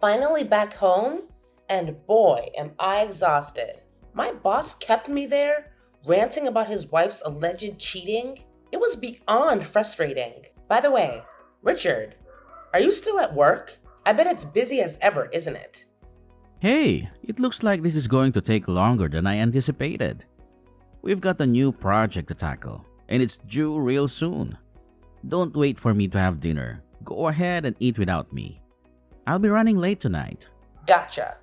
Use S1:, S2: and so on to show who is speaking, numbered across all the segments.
S1: finally back home, and boy, am I exhausted. My boss kept me there, ranting about his wife's alleged cheating. It was beyond frustrating. By the way, Richard, are you still at work? I bet it's busy as ever, isn't it?
S2: Hey, it looks like this is going to take longer than I anticipated. We've got a new project to tackle, and it's due real soon. Don't wait for me to have dinner. Go ahead and eat without me. I'll be running late tonight.
S1: Gotcha.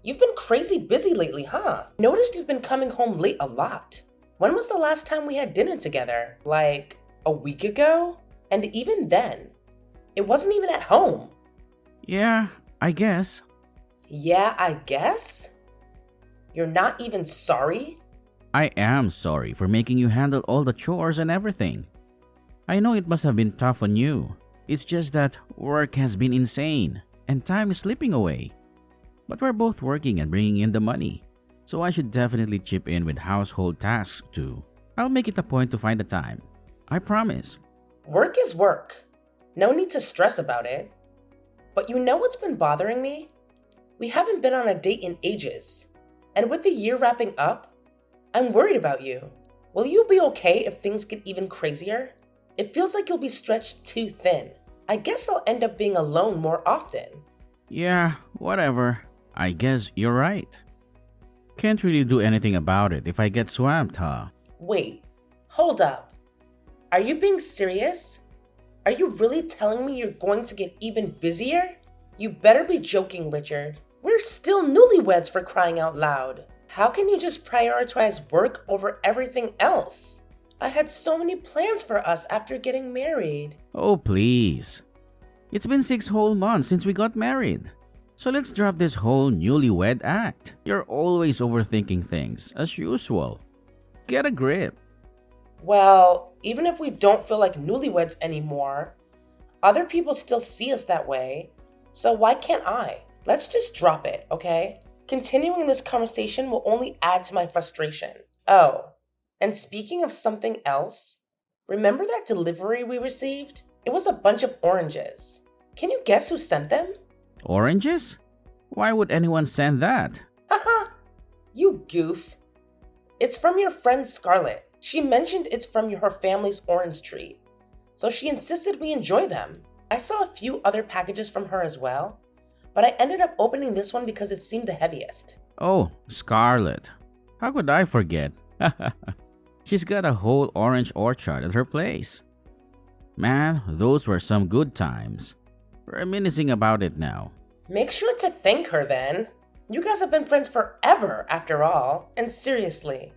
S1: You've been crazy busy lately, huh? Noticed you've been coming home late a lot. When was the last time we had dinner together? Like a week ago? And even then, it wasn't even at home.
S2: Yeah, I guess.
S1: Yeah, I guess? You're not even sorry?
S2: I am sorry for making you handle all the chores and everything. I know it must have been tough on you. It's just that work has been insane and time is slipping away. But we're both working and bringing in the money, so I should definitely chip in with household tasks too. I'll make it a point to find the time. I promise.
S1: Work is work. No need to stress about it. But you know what's been bothering me? We haven't been on a date in ages. And with the year wrapping up, I'm worried about you. Will you be okay if things get even crazier? It feels like you'll be stretched too thin. I guess I'll end up being alone more often.
S2: Yeah, whatever. I guess you're right. Can't really do anything about it if I get swamped, huh?
S1: Wait, hold up. Are you being serious? Are you really telling me you're going to get even busier? You better be joking, Richard. We're still newlyweds, for crying out loud. How can you just prioritize work over everything else? I had so many plans for us after getting married.
S2: Oh, please. It's been 6 whole months since we got married. So let's drop this whole newlywed act. You're always overthinking things, as usual. Get a grip.
S1: Well, even if we don't feel like newlyweds anymore, other people still see us that way. So why can't I? Let's just drop it, okay? Continuing this conversation will only add to my frustration. Oh, and speaking of something else, remember that delivery we received? It was a bunch of oranges. Can you guess who sent them?
S2: Oranges? Why would anyone send that?
S1: Haha, you goof. It's from your friend Scarlett. She mentioned it's from her family's orange tree, so she insisted we enjoy them. I saw a few other packages from her as well, but I ended up opening this one because it seemed the heaviest.
S2: Oh, Scarlett. How could I forget? She's got a whole orange orchard at her place. Man, those were some good times. Reminiscing about it now.
S1: Make sure to thank her then. You guys have been friends forever after all. And seriously,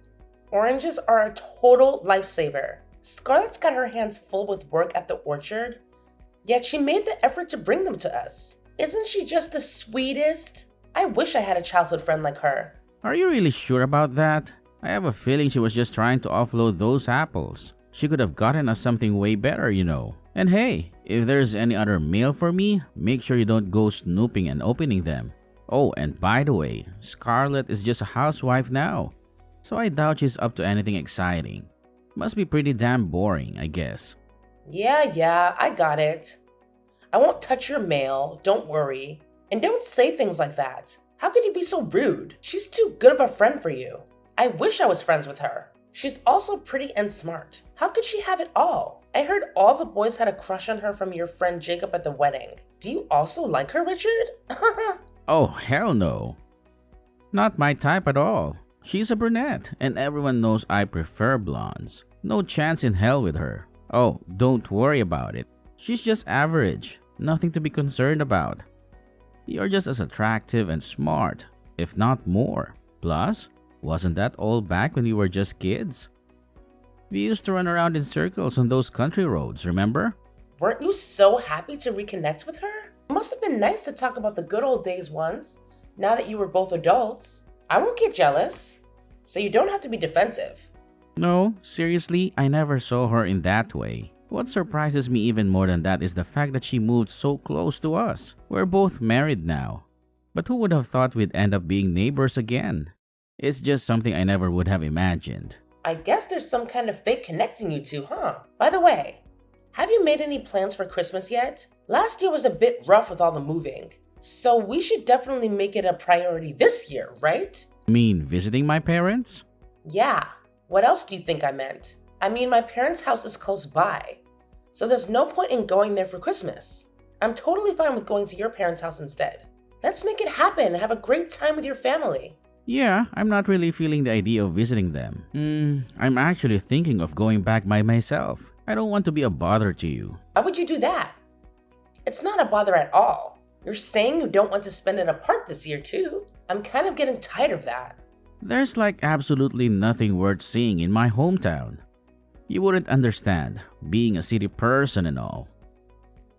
S1: oranges are a total lifesaver. Scarlett's got her hands full with work at the orchard, yet she made the effort to bring them to us. Isn't she just the sweetest? I wish I had a childhood friend like her.
S2: Are you really sure about that? I have a feeling she was just trying to offload those apples. She could have gotten us something way better, you know. And hey, if there's any other mail for me, make sure you don't go snooping and opening them. Oh, and by the way, Scarlett is just a housewife now, so I doubt she's up to anything exciting. Must be pretty damn boring, I guess.
S1: Yeah, I got it. I won't touch your mail, don't worry. And don't say things like that. How could you be so rude? She's too good of a friend for you. I wish I was friends with her. She's also pretty and smart. How could she have it all? I heard all the boys had a crush on her from your friend Jacob at the wedding. Do you also like her, Richard?
S2: Oh, hell no. Not my type at all. She's a brunette, and everyone knows I prefer blondes. No chance in hell with her. Oh, don't worry about it. She's just average. Nothing to be concerned about. You're just as attractive and smart, if not more. Plus, wasn't that all back when we were just kids? We used to run around in circles on those country roads, remember?
S1: Weren't you so happy to reconnect with her? It must have been nice to talk about the good old days once, now that you were both adults. I won't get jealous, so you don't have to be defensive.
S2: No, seriously, I never saw her in that way. What surprises me even more than that is the fact that she moved so close to us. We're both married now. But who would have thought we'd end up being neighbors again? It's just something I never would have imagined.
S1: I guess there's some kind of fate connecting you two, huh? By the way, have you made any plans for Christmas yet? Last year was a bit rough with all the moving. So we should definitely make it a priority this year, right?
S2: Mean visiting my parents?
S1: Yeah. What else do you think I meant? I mean, my parents' house is close by, so there's no point in going there for Christmas. I'm totally fine with going to your parents' house instead. Let's make it happen and have a great time with your family.
S2: Yeah, I'm not really feeling the idea of visiting them. I'm actually thinking of going back by myself. I don't want to be a bother to you.
S1: Why would you do that? It's not a bother at all. You're saying you don't want to spend it apart this year too. I'm kind of getting tired of that.
S2: There's like absolutely nothing worth seeing in my hometown. You wouldn't understand, being a city person and all.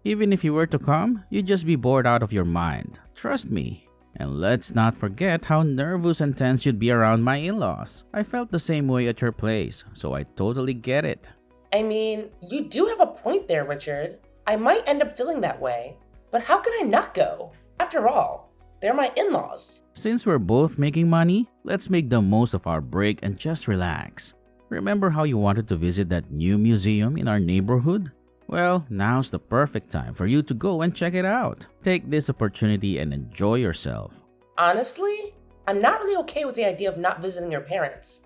S2: Even if you were to come, you'd just be bored out of your mind. Trust me. And let's not forget how nervous and tense you'd be around my in-laws. I felt the same way at your place, so I totally get it.
S1: I mean, you do have a point there, Richard. I might end up feeling that way, but how can I not go? After all, they're my in-laws.
S2: Since we're both making money, let's make the most of our break and just relax. Remember how you wanted to visit that new museum in our neighborhood? Well, now's the perfect time for you to go and check it out. Take this opportunity and enjoy yourself.
S1: Honestly, I'm not really okay with the idea of not visiting your parents.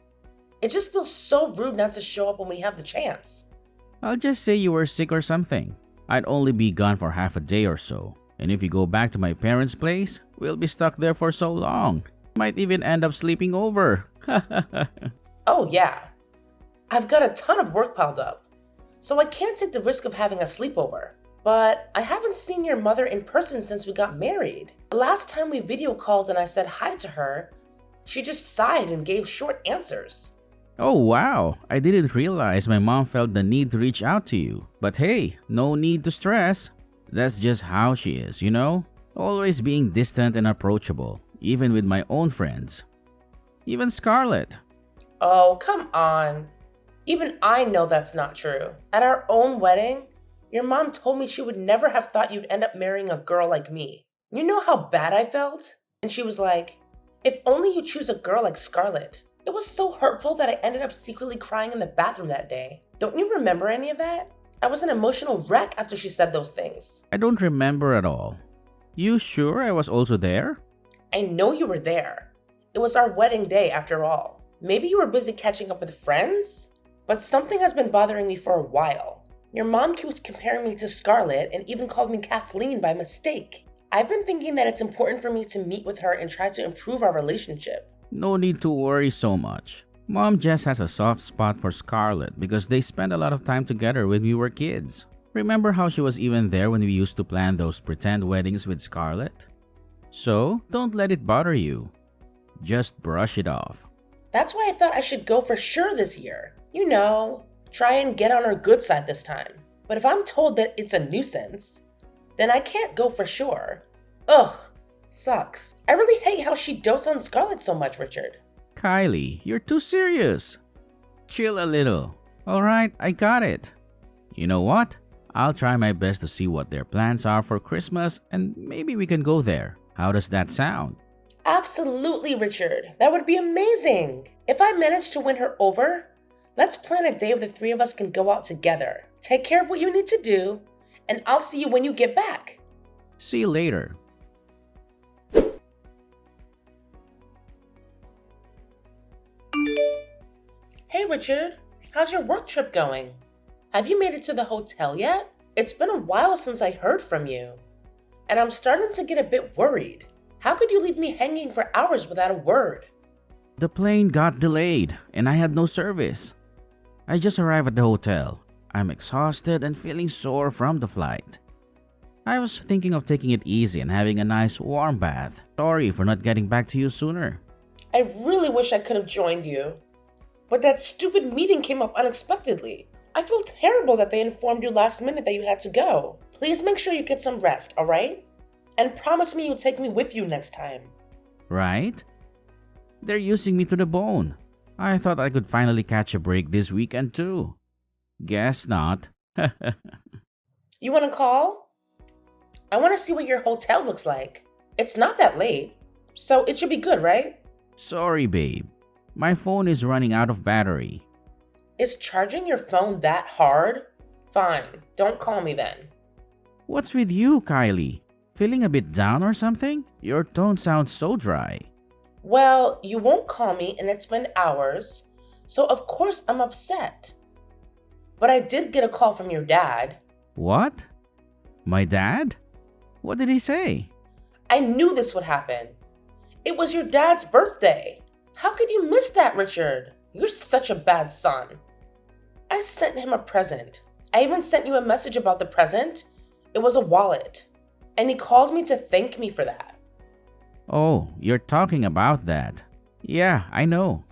S1: It just feels so rude not to show up when we have the chance.
S2: I'll just say you were sick or something. I'd only be gone for half a day or so. And if you go back to my parents' place, we'll be stuck there for so long. Might even end up sleeping over.
S1: Oh yeah. I've got a ton of work piled up, so I can't take the risk of having a sleepover. But I haven't seen your mother in person since we got married. The last time we video called and I said hi to her, she just sighed and gave short answers.
S2: Oh wow, I didn't realize my mom felt the need to reach out to you. But hey, no need to stress. That's just how she is, you know? Always being distant and approachable, even with my own friends. Even Scarlett.
S1: Oh, come on. Even I know that's not true. At our own wedding, your mom told me she would never have thought you'd end up marrying a girl like me. You know how bad I felt? And she was like, if only you choose a girl like Scarlett. It was so hurtful that I ended up secretly crying in the bathroom that day. Don't you remember any of that? I was an emotional wreck after she said those things.
S2: I don't remember at all. You sure I was also there?
S1: I know you were there. It was our wedding day after all. Maybe you were busy catching up with friends? But something has been bothering me for a while. Your mom keeps comparing me to Scarlett and even called me Kathleen by mistake. I've been thinking that it's important for me to meet with her and try to improve our relationship.
S2: No need to worry so much. Mom just has a soft spot for Scarlett because they spent a lot of time together when we were kids. Remember how she was even there when we used to plan those pretend weddings with Scarlett? So, don't let it bother you. Just brush it off.
S1: That's why I thought I should go for sure this year. You know, try and get on her good side this time. But if I'm told that it's a nuisance, then I can't go for sure. Ugh, sucks. I really hate how she dotes on Scarlett so much, Richard.
S2: Kylie, you're too serious. Chill a little. Alright, I got it. You know what? I'll try my best to see what their plans are for Christmas and maybe we can go there. How does that sound?
S1: Absolutely, Richard. That would be amazing. If I manage to win her over, let's plan a day where the three of us can go out together. Take care of what you need to do, and I'll see you when you get back.
S2: See you later.
S1: Hey, Richard. How's your work trip going? Have you made it to the hotel yet? It's been a while since I heard from you, and I'm starting to get a bit worried. How could you leave me hanging for hours without a word?
S2: The plane got delayed and I had no service. I just arrived at the hotel. I'm exhausted and feeling sore from the flight. I was thinking of taking it easy and having a nice warm bath. Sorry for not getting back to you sooner.
S1: I really wish I could have joined you, but that stupid meeting came up unexpectedly. I feel terrible that they informed you last minute that you had to go. Please make sure you get some rest, alright? And promise me you'll take me with you next time.
S2: Right? They're using me to the bone. I thought I could finally catch a break this weekend too. Guess not.
S1: You want to call? I want to see what your hotel looks like. It's not that late, so it should be good, right?
S2: Sorry, babe. My phone is running out of battery.
S1: Is charging your phone that hard? Fine, don't call me then.
S2: What's with you, Kylie? Feeling a bit down or something? Your tone sounds so dry.
S1: Well, you won't call me and it's been hours, so of course I'm upset. But I did get a call from your dad.
S2: What? My dad? What did he say?
S1: I knew this would happen. It was your dad's birthday. How could you miss that, Richard? You're such a bad son. I sent him a present. I even sent you a message about the present. It was a wallet. And he called me to thank me for that.
S2: Oh, you're talking about that. Yeah, I know.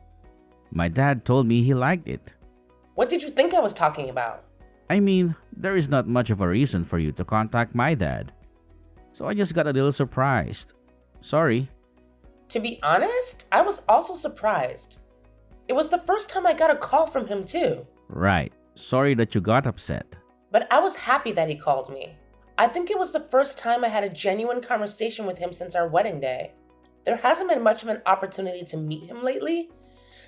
S2: My dad told me he liked it.
S1: What did you think I was talking about?
S2: I mean, there is not much of a reason for you to contact my dad. So I just got a little surprised. Sorry.
S1: To be honest, I was also surprised. It was the first time I got a call from him too.
S2: Right. Sorry that you got upset.
S1: But I was happy that he called me. I think it was the first time I had a genuine conversation with him since our wedding day. There hasn't been much of an opportunity to meet him lately,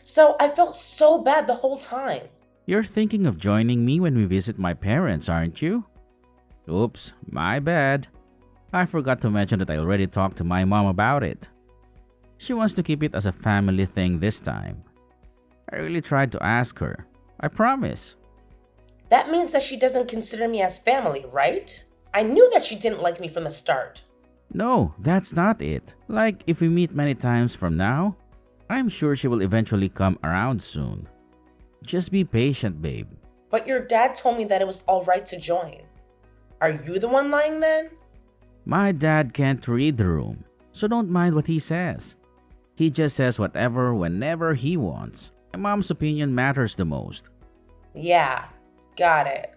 S1: so I felt so bad the whole time.
S2: You're thinking of joining me when we visit my parents, aren't you? Oops, my bad. I forgot to mention that I already talked to my mom about it. She wants to keep it as a family thing this time. I really tried to ask her. I promise.
S1: That means that she doesn't consider me as family, right? I knew that she didn't like me from the start.
S2: No, that's not it. Like, if we meet many times from now, I'm sure she will eventually come around soon. Just be patient, babe.
S1: But your dad told me that it was alright to join. Are you the one lying then?
S2: My dad can't read the room, so don't mind what he says. He just says whatever whenever he wants. My mom's opinion matters the most.
S1: Yeah, got it.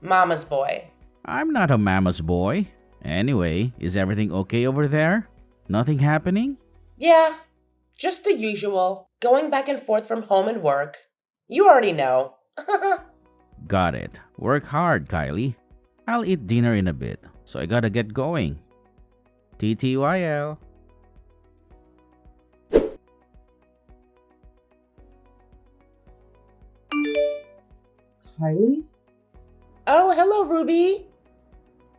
S1: Mama's boy.
S2: I'm not a mama's boy. Anyway, is everything okay over there? Nothing happening?
S1: Yeah, just the usual. Going back and forth from home and work. You already know.
S2: Got it. Work hard, Kylie. I'll eat dinner in a bit, so I gotta get going. TTYL.
S3: Kylie?
S1: Oh, hello, Ruby.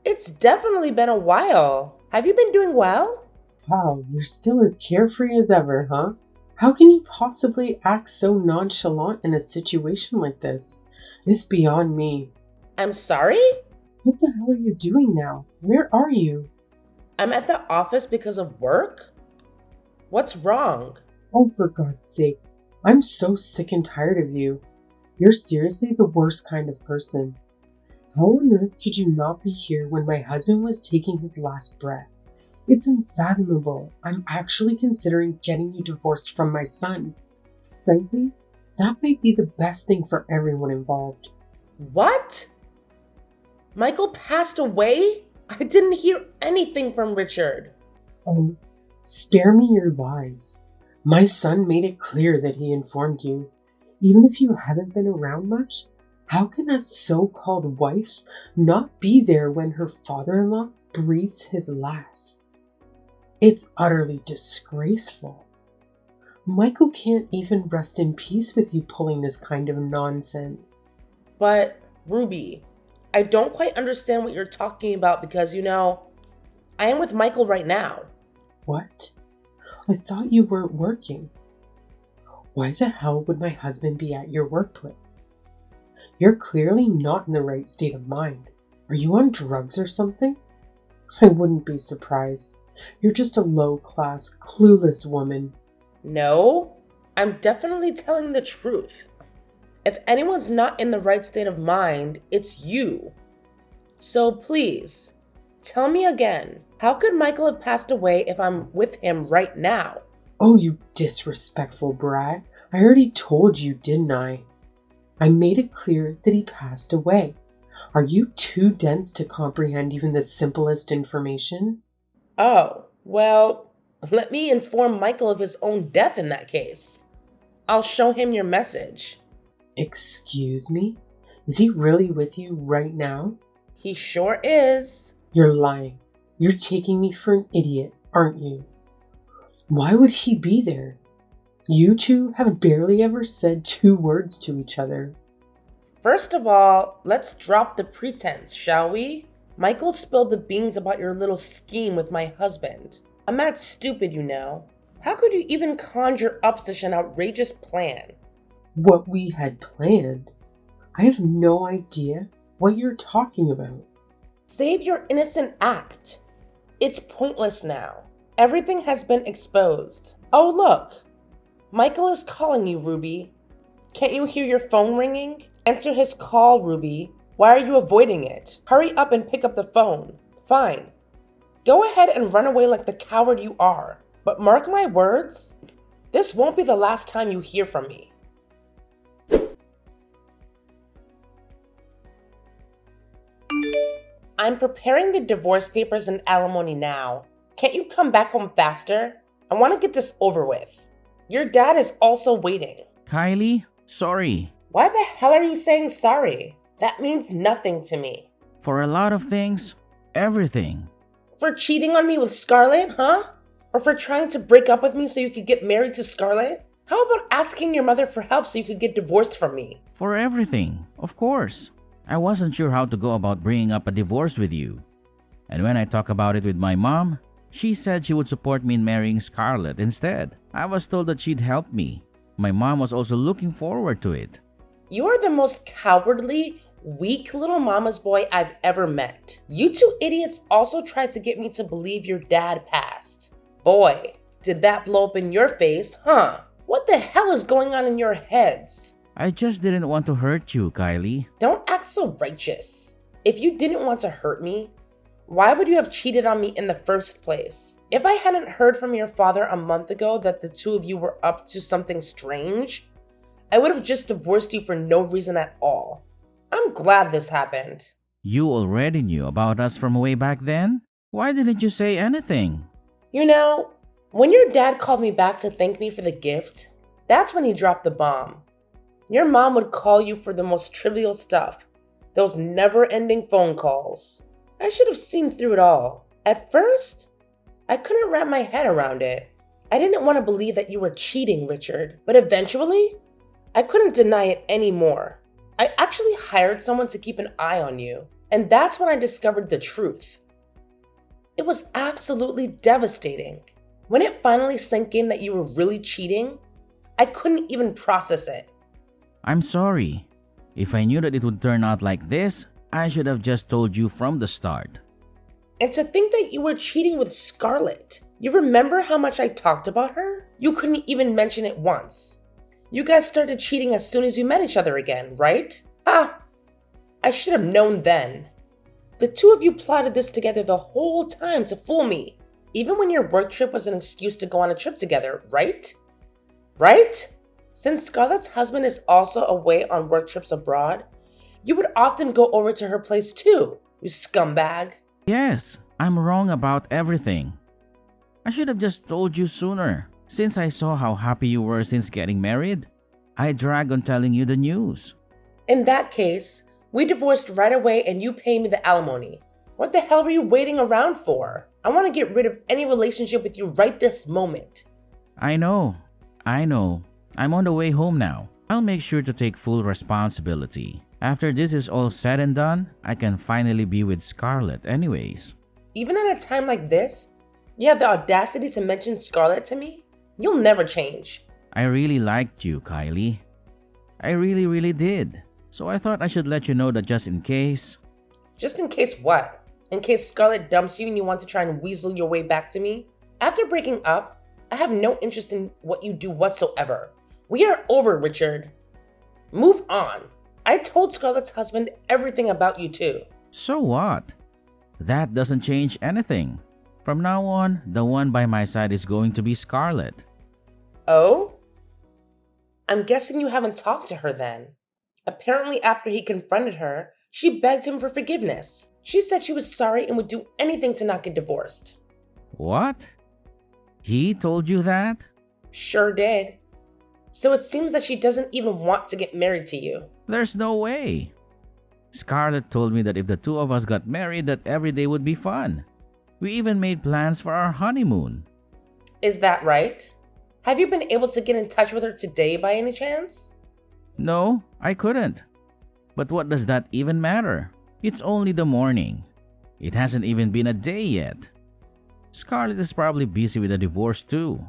S1: It's definitely been a while. Have you been doing well?
S3: Wow, you're still as carefree as ever, huh? How can you possibly act so nonchalant in a situation like this? It's beyond me.
S1: I'm sorry?
S3: What the hell are you doing now? Where are you?
S1: I'm at the office because of work? What's wrong?
S3: Oh, for God's sake. I'm so sick and tired of you. You're seriously the worst kind of person. How on earth could you not be here when my husband was taking his last breath? It's unfathomable. I'm actually considering getting you divorced from my son. Frankly, that might be the best thing for everyone involved.
S1: What? Michael passed away? I didn't hear anything from Richard.
S3: Oh, spare me your lies. My son made it clear that he informed you. Even if you haven't been around much, how can a so-called wife not be there when her father-in-law breathes his last? It's utterly disgraceful. Michael can't even rest in peace with you pulling this kind of nonsense.
S1: But, Ruby, I don't quite understand what you're talking about because, I am with Michael right now.
S3: What? I thought you weren't working. Why the hell would my husband be at your workplace? You're clearly not in the right state of mind. Are you on drugs or something? I wouldn't be surprised. You're just a low-class, clueless woman.
S1: No, I'm definitely telling the truth. If anyone's not in the right state of mind, it's you. So please, tell me again, how could Michael have passed away if I'm with him right now?
S3: Oh, you disrespectful brat. I already told you, didn't I? I made it clear that he passed away. Are you too dense to comprehend even the simplest information?
S1: Oh, well, let me inform Michael of his own death in that case. I'll show him your message.
S3: Excuse me? Is he really with you right now?
S1: He sure is.
S3: You're lying. You're taking me for an idiot, aren't you? Why would he be there? You two have barely ever said 2 words to each other.
S1: First of all, let's drop the pretense, shall we? Michael spilled the beans about your little scheme with my husband. I'm not stupid, you know. How could you even conjure up such an outrageous plan?
S3: What we had planned? I have no idea what you're talking about.
S1: Save your innocent act. It's pointless now. Everything has been exposed. Oh, look. Michael is calling you, Ruby. Can't you hear your phone ringing? Answer his call, Ruby. Why are you avoiding it? Hurry up and pick up the phone. Fine. Go ahead and run away like the coward you are. But mark my words, this won't be the last time you hear from me. I'm preparing the divorce papers and alimony now. Can't you come back home faster? I want to get this over with. Your dad is also waiting.
S2: Kylie, sorry.
S1: Why the hell are you saying sorry? That means nothing to me.
S2: For a lot of things, everything.
S1: For cheating on me with Scarlett, huh? Or for trying to break up with me so you could get married to Scarlett? How about asking your mother for help so you could get divorced from me?
S2: For everything, of course. I wasn't sure how to go about bringing up a divorce with you. And when I talked about it with my mom, she said she would support me in marrying Scarlett instead. I was told that she'd help me. My mom was also looking forward to it.
S1: You are the most cowardly, weak little mama's boy I've ever met. You two idiots also tried to get me to believe your dad passed. Boy, did that blow up in your face, huh? What the hell is going on in your heads?
S2: I just didn't want to hurt you, Kylie.
S1: Don't act so righteous. If you didn't want to hurt me, why would you have cheated on me in the first place? If I hadn't heard from your father a month ago that the two of you were up to something strange, I would have just divorced you for no reason at all. I'm glad this happened.
S2: You already knew about us from way back then? Why didn't you say anything?
S1: You know, when your dad called me back to thank me for the gift, that's when he dropped the bomb. Your mom would call you for the most trivial stuff, those never-ending phone calls. I should have seen through it all. At first, I couldn't wrap my head around it. I didn't want to believe that you were cheating, Richard, but eventually, I couldn't deny it anymore. I actually hired someone to keep an eye on you, and that's when I discovered the truth. It was absolutely devastating. When it finally sank in that you were really cheating, I couldn't even process it.
S2: I'm sorry. If I knew that it would turn out like this, I should have just told you from the start.
S1: And to think that you were cheating with Scarlett. You remember how much I talked about her? You couldn't even mention it once. You guys started cheating as soon as you met each other again, right? Ha! I should have known then. The two of you plotted this together the whole time to fool me. Even when your work trip was an excuse to go on a trip together, right? Right? Since Scarlett's husband is also away on work trips abroad, you would often go over to her place too, you scumbag.
S2: Yes, I'm wrong about everything. I should have just told you sooner. Since I saw how happy you were since getting married, I dragged on telling you the news.
S1: In that case, we divorced right away and you pay me the alimony. What the hell were you waiting around for? I want to get rid of any relationship with you right this moment.
S2: I know. I'm on the way home now. I'll make sure to take full responsibility. After this is all said and done, I can finally be with Scarlett anyways.
S1: Even at a time like this, you have the audacity to mention Scarlett to me? You'll never change.
S2: I really liked you, Kylie. I really did. So I thought I should let you know that just in case.
S1: Just in case what? In case Scarlett dumps you and you want to try and weasel your way back to me? After breaking up, I have no interest in what you do whatsoever. We are over, Richard. Move on. I told Scarlett's husband everything about you too.
S2: So what? That doesn't change anything. From now on, the one by my side is going to be Scarlett.
S1: Oh? I'm guessing you haven't talked to her then. Apparently after he confronted her, she begged him for forgiveness. She said she was sorry and would do anything to not get divorced.
S2: What? He told you that?
S1: Sure did. So it seems that she doesn't even want to get married to you.
S2: There's no way. Scarlett told me that if the two of us got married, that every day would be fun. We even made plans for our honeymoon.
S1: Is that right? Have you been able to get in touch with her today by any chance?
S2: No, I couldn't. But what does that even matter? It's only the morning. It hasn't even been a day yet. Scarlett is probably busy with a divorce too.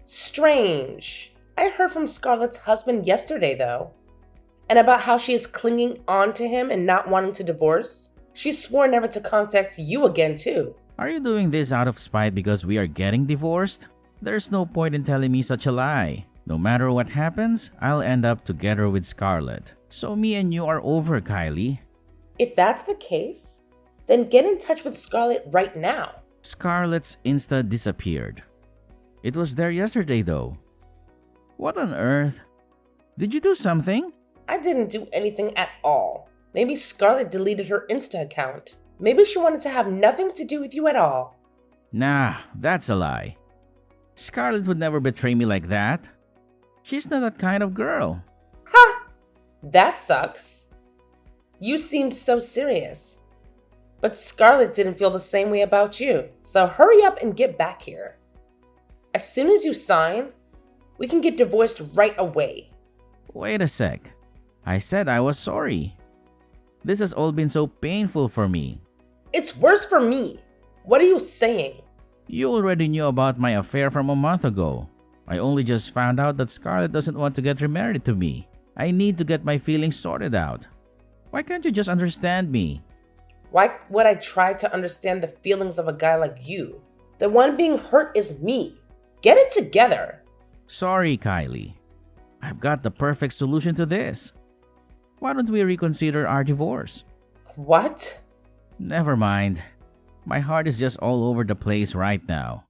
S1: Strange. I heard from Scarlett's husband yesterday, though. And about how she is clinging on to him and not wanting to divorce. She swore never to contact you again, too.
S2: Are you doing this out of spite because we are getting divorced? There's no point in telling me such a lie. No matter what happens, I'll end up together with Scarlett. So me and you are over, Kylie.
S1: If that's the case, then get in touch with Scarlett right now.
S2: Scarlett's Insta disappeared. It was there yesterday though. What on earth? Did you do something?
S1: I didn't do anything at all. Maybe Scarlett deleted her Insta account. Maybe she wanted to have nothing to do with you at all.
S2: Nah, that's a lie. Scarlett would never betray me like that. She's not that kind of girl.
S1: Ha! That sucks. You seemed so serious. But Scarlett didn't feel the same way about you. So hurry up and get back here. As soon as you sign, we can get divorced right away.
S2: Wait a sec. I said I was sorry. This has all been so painful for me.
S1: It's worse for me. What are you saying?
S2: You already knew about my affair from a month ago. I only just found out that Scarlett doesn't want to get remarried to me. I need to get my feelings sorted out. Why can't you just understand me?
S1: Why would I try to understand the feelings of a guy like you? The one being hurt is me. Get it together.
S2: Sorry, Kylie. I've got the perfect solution to this. Why don't we reconsider our divorce?
S1: What?
S2: Never mind. My heart is just all over the place right now.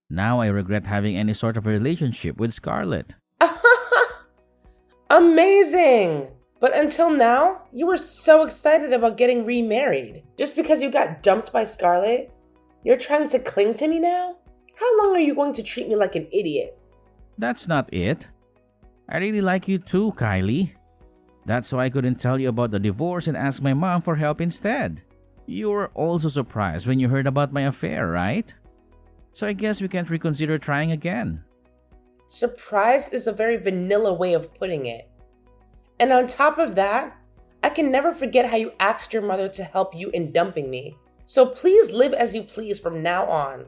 S2: Now I regret having any sort of relationship with Scarlett.
S1: Amazing! But until now, you were so excited about getting remarried. Just because you got dumped by Scarlett, you're trying to cling to me now? How long are you going to treat me like an idiot?
S2: That's not it. I really like you too, Kylie. That's why I couldn't tell you about the divorce and ask my mom for help instead. You were also surprised when you heard about my affair, right? So I guess we can't reconsider trying again.
S1: Surprised is a very vanilla way of putting it. And on top of that, I can never forget how you asked your mother to help you in dumping me. So please live as you please from now on.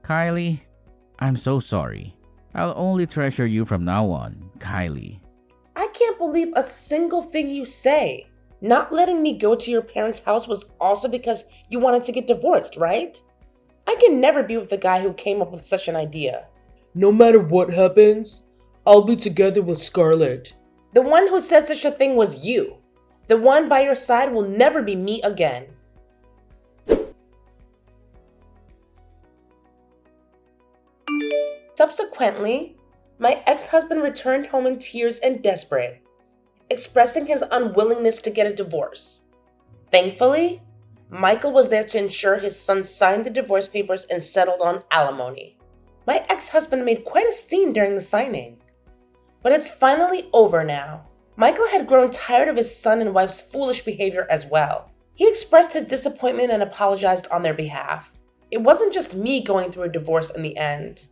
S2: Kylie, I'm so sorry. I'll only treasure you from now on, Kylie.
S1: I can't believe a single thing you say. Not letting me go to your parents' house was also because you wanted to get divorced, right? I can never be with the guy who came up with such an idea. No matter what happens, I'll be together with Scarlett. The one who said such a thing was you. The one by your side will never be me again. Subsequently, my ex-husband returned home in tears and desperate, expressing his unwillingness to get a divorce. Thankfully, Michael was there to ensure his son signed the divorce papers and settled on alimony. My ex-husband made quite a scene during the signing. But it's finally over now. Michael had grown tired of his son and wife's foolish behavior as well. He expressed his disappointment and apologized on their behalf. It wasn't just me going through a divorce in the end.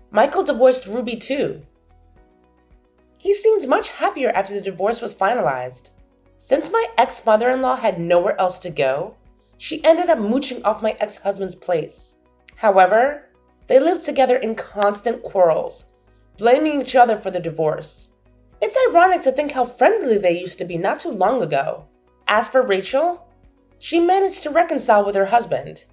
S1: Michael divorced Ruby too. He seemed much happier after the divorce was finalized. Since my ex-mother-in-law had nowhere else to go, she ended up mooching off my ex-husband's place. However, they lived together in constant quarrels, blaming each other for the divorce. It's ironic to think how friendly they used to be not too long ago. As for Rachel, she managed to reconcile with her husband.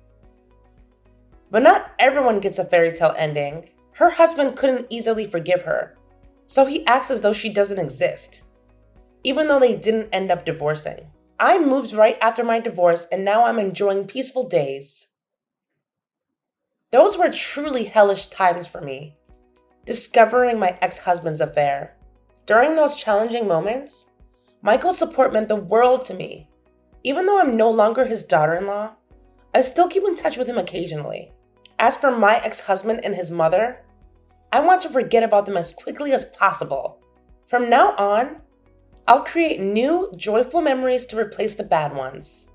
S1: But not everyone gets a fairy tale ending. Her husband couldn't easily forgive her, so he acts as though she doesn't exist, even though they didn't end up divorcing. I moved right after my divorce and now I'm enjoying peaceful days. Those were truly hellish times for me, discovering my ex-husband's affair. During those challenging moments, Michael's support meant the world to me. Even though I'm no longer his daughter-in-law, I still keep in touch with him occasionally. As for my ex-husband and his mother, I want to forget about them as quickly as possible. From now on, I'll create new, joyful memories to replace the bad ones.